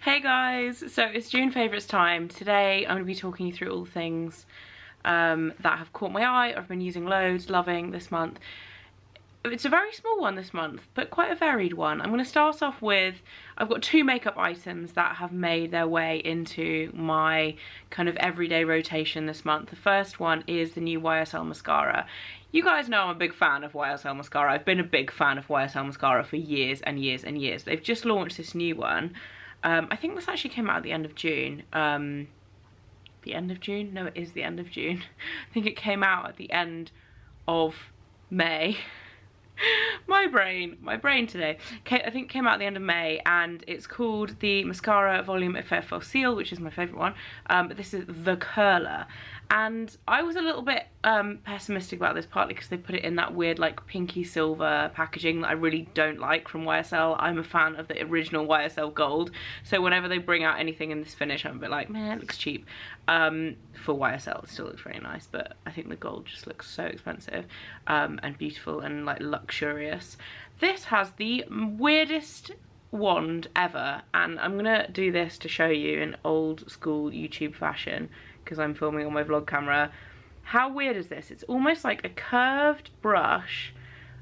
Hey guys, so it's June favourites time. Today I'm going to be talking you through all the things that have caught my eye, I've been using loads, loving this month. It's a very small one this month, but quite a varied one. I'm going to start off with, I've got two makeup items that have made their way into my kind of everyday rotation this month. The first one is the new YSL mascara. You guys know I'm a big fan of YSL mascara. I've been a big fan of YSL mascara for years and years and years. They've just launched this new one. I think this actually came out at the end of June. The end of June? No, it is the end of June. I think it came out at the end of May. my brain today. I think it came out at the end of May, and it's called the Mascara Volume Effect Fossile, which is my favourite one. But this is the Curler. And I was a little bit pessimistic about this, partly because they put it in that weird like pinky silver packaging that I really don't like from YSL. I'm a fan of the original YSL gold, so whenever they bring out anything in this finish I'm a bit like, man, it looks cheap. For YSL it still looks really nice, but I think the gold just looks so expensive and beautiful and like luxurious. This has the weirdest wand ever, and I'm gonna do this to show you in old school YouTube fashion because I'm filming on my vlog camera. How weird is this? It's almost like a curved brush.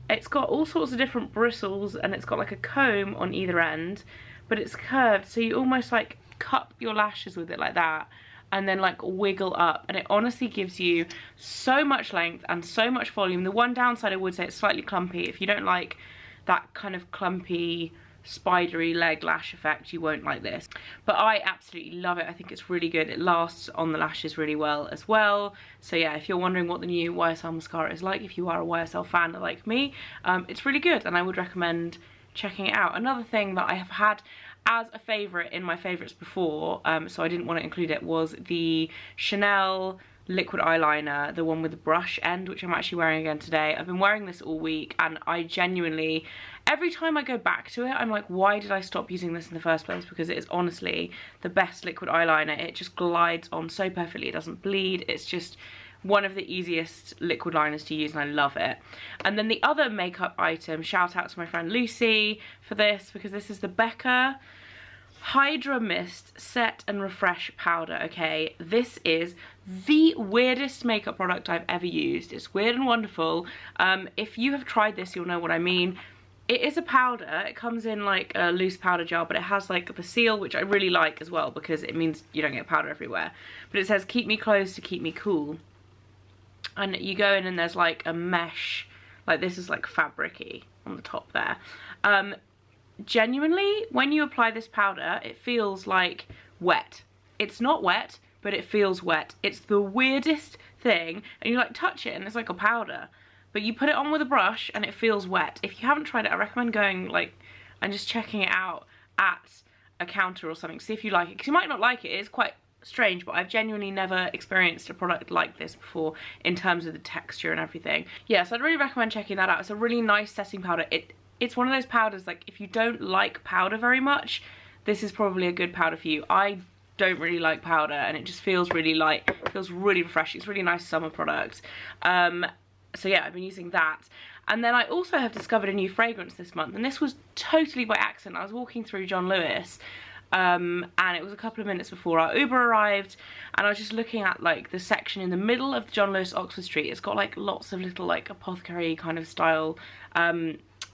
It's got all sorts of different bristles and it's got like a comb on either end, but it's curved, so you almost like cup your lashes with it like that and then like wiggle up, and it honestly gives you so much length and so much volume. The one downside I would say, it's slightly clumpy. If you don't like that kind of clumpy spidery leg lash effect, you won't like this, but I absolutely love it. I think it's really good. It lasts on the lashes really well as well. So yeah, if you're wondering what the new YSL mascara is like, if you are a YSL fan like me, it's really good and I would recommend checking it out. Another thing that I have had as a favourite in my favourites before, so I didn't want to include it, was the Chanel liquid eyeliner, the one with the brush end, which I'm actually wearing again today. I've been wearing this all week and I genuinely, every time I go back to it, I'm like, why did I stop using this in the first place? Because it is honestly the best liquid eyeliner. It just glides on so perfectly, it doesn't bleed. It's just one of the easiest liquid liners to use and I love it. And then the other makeup item, shout out to my friend Lucy for this, because this is the Becca Hydra Mist Set and Refresh Powder. Okay, this is the weirdest makeup product I've ever used. It's weird and wonderful. If you have tried this, you'll know what I mean. It is a powder. It comes in like a loose powder gel, but it has like the seal, which I really like as well because it means you don't get powder everywhere. But it says keep me close to keep me cool. And you go in and there's like a mesh, like this is like fabric-y on the top there. Genuinely, when you apply this powder, it feels like wet. It's not wet, but it feels wet. It's the weirdest thing, and you like touch it and it's like a powder, but you put it on with a brush and it feels wet. If you haven't tried it, I recommend going like and just checking it out at a counter or something, see if you like it, because you might not like it. It's quite strange, but I've genuinely never experienced a product like this before in terms of the texture and everything. Yeah, so I'd really recommend checking that out. It's a really nice setting powder. It's one of those powders, like if you don't like powder very much, this is probably a good powder for you. I don't really like powder and it just feels really light, it feels really refreshing. It's a really nice summer product. So yeah, I've been using that. And then I also have discovered a new fragrance this month, and this was totally by accident. I was walking through John Lewis and it was a couple of minutes before our Uber arrived, and I was just looking at like the section in the middle of John Lewis Oxford Street. It's got like lots of little like apothecary kind of style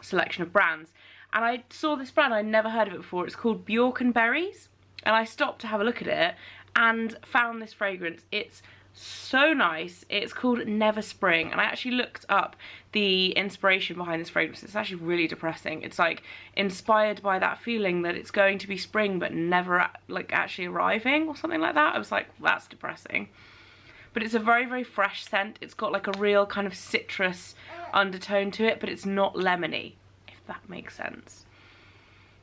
selection of brands, and I saw this brand. I'd never heard of it before. It's called Bjork and Berries, and I stopped to have a look at it and found this fragrance. It's so nice. It's called Never Spring, and I actually looked up the inspiration behind this fragrance. It's actually really depressing. It's like inspired by that feeling that it's going to be spring but never like actually arriving or something like that. I was like, that's depressing. But it's a very, very fresh scent. It's got like a real kind of citrus undertone to it, but it's not lemony, if that makes sense.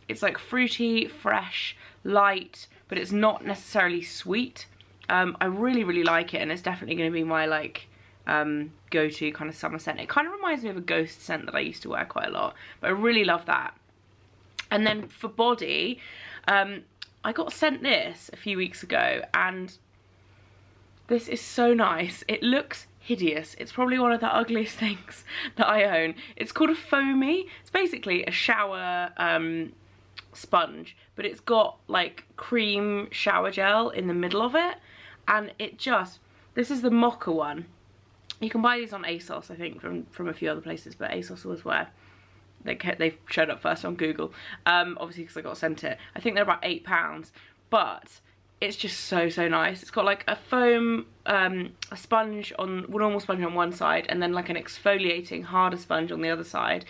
It's like fruity, fresh, light, but it's not necessarily sweet. I really, really like it, and it's definitely going to be my like go-to kind of summer scent. It kind of reminds me of a Ghost scent that I used to wear quite a lot, but I really love that. And then for body, I got sent this a few weeks ago, and this is so nice. It looks hideous. It's probably one of the ugliest things that I own. It's called a foamy. It's basically a shower sponge, but it's got like cream shower gel in the middle of it, and it just, this is the Mocha one. You can buy these on ASOS, I think, from a few other places, but ASOS was where they showed up first on Google, obviously because I got sent it. I think they're about £8, but it's just so nice. It's got like a foam, a sponge on, a normal sponge on one side, and then like an exfoliating harder sponge on the other side.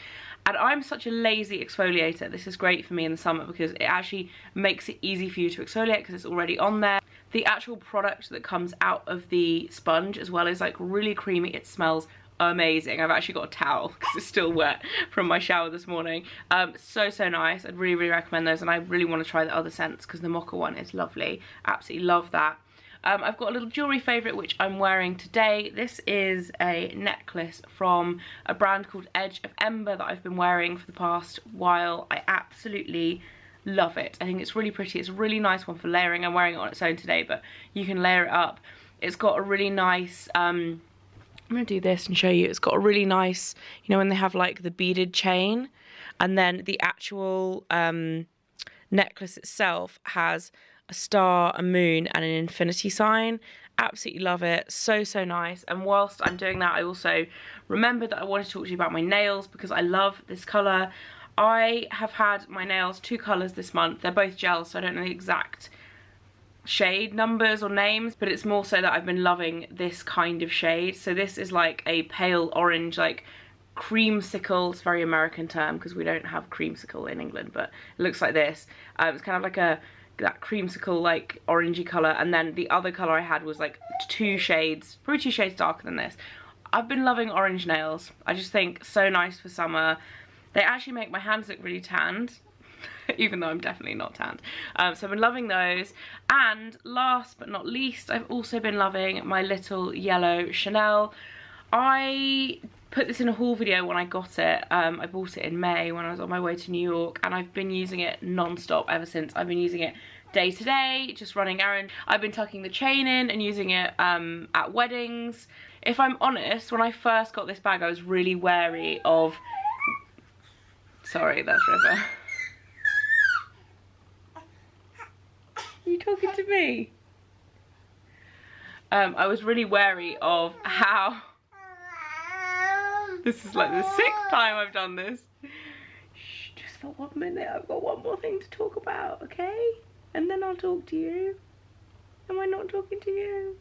And I'm such a lazy exfoliator. This is great for me in the summer because it actually makes it easy for you to exfoliate because it's already on there. The actual product that comes out of the sponge as well is like really creamy. It smells amazing. I've actually got a towel because it's still wet from my shower this morning. So nice. I'd really recommend those, and I really want to try the other scents because the Mocha one is lovely. Absolutely love that. I've got a little jewellery favourite which I'm wearing today. This is a necklace from a brand called Edge of Ember that I've been wearing for the past while. I absolutely love it. I think it's really pretty. It's a really nice one for layering. I'm wearing it on its own today, but you can layer it up. It's got a really nice, I'm going to do this and show you. It's got a really nice, you know when they have like the beaded chain, and then the actual necklace itself has a star, a moon, and an infinity sign. Absolutely love it. So nice. And whilst I'm doing that, I also remembered that I wanted to talk to you about my nails because I love this colour. I have had my nails 2 colours this month. They're both gels, so I don't know the exact shade numbers or names, but it's more so that I've been loving this kind of shade. So this is like a pale orange, like creamsicle. It's a very American term because we don't have creamsicle in England, but it looks like this. It's kind of like that creamsicle like orangey colour, and then the other colour I had was like 2 shades, probably 2 shades darker than this. I've been loving orange nails. I just think so nice for summer. They actually make my hands look really tanned, even though I'm definitely not tanned. So I've been loving those. And last but not least, I've also been loving my little yellow Chanel. I put this in a haul video when I got it. I bought it in May when I was on my way to New York, and I've been using it non-stop ever since. I've been using it day to day, just running errands. I've been tucking the chain in and using it at weddings. If I'm honest, when I first got this bag, I was really wary of... Sorry, that's River. Are you talking to me? I was really wary of how... This is like the 6th time I've done this. Shh, just for 1 minute. I've got one more thing to talk about, okay? And then I'll talk to you. Am I not talking to you?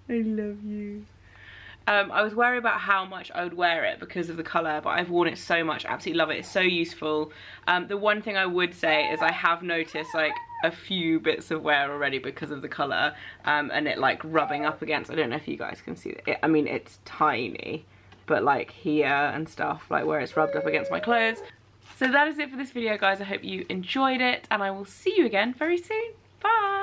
I love you. I was worried about how much I would wear it because of the colour, but I've worn it so much. Absolutely love it. It's so useful. The one thing I would say is I have noticed like a few bits of wear already because of the colour, and it like rubbing up against. I don't know if you guys can see it. I mean, it's tiny, but like here and stuff, like where it's rubbed up against my clothes. So that is it for this video, guys. I hope you enjoyed it, and I will see you again very soon. Bye.